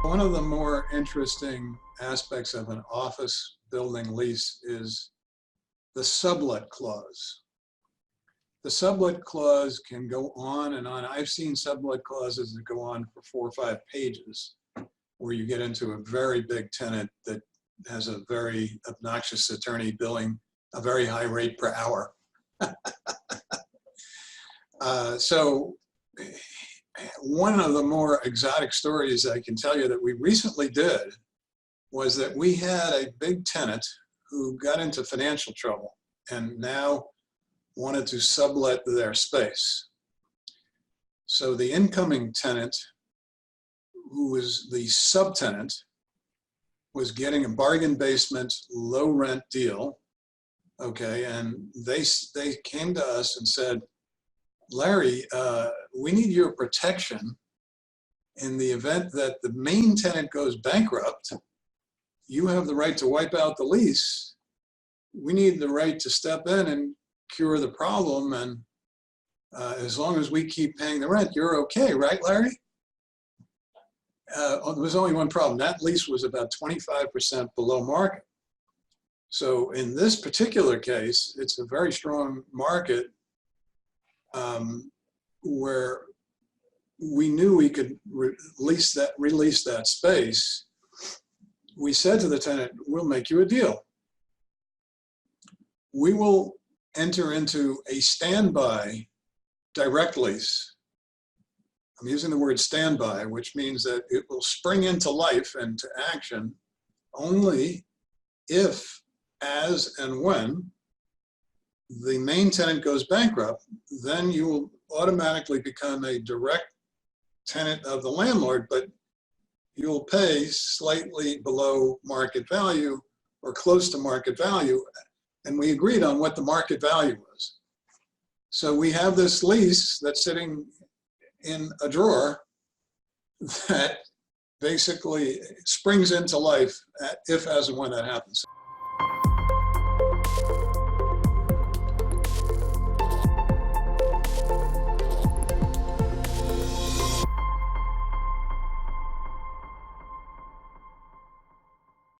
One of the more interesting aspects of an office building lease is the sublet clause. The sublet clause can go on and on. I've seen sublet clauses that go on for 4 or 5 pages, where you get into a very big tenant that has a very obnoxious attorney billing a very high rate per hour. So one of the more exotic stories I can tell you that we recently did was that we had a big tenant who got into financial trouble and now wanted to sublet their space. So the incoming tenant, who was the subtenant, was getting a bargain basement, low rent deal. Okay, and they came to us and said, Larry, we need your protection in the event that the main tenant goes bankrupt. You have the right to wipe out the lease. We need the right to step in and cure the problem, and as long as we keep paying the rent, you're okay, right, Larry? There was only one problem. That lease was about 25% below market. So in this particular case, it's a very strong market where we knew we could release that space. We said to the tenant, we'll make you a deal. We will enter into a standby direct lease. I'm using the word standby, which means that it will spring into life and to action only if, as, and when the main tenant goes bankrupt. Then you will automatically become a direct tenant of the landlord, but you'll pay slightly below market value or close to market value. And we agreed on what the market value was. So we have this lease that's sitting in a drawer that basically springs into life if, as, and when that happens.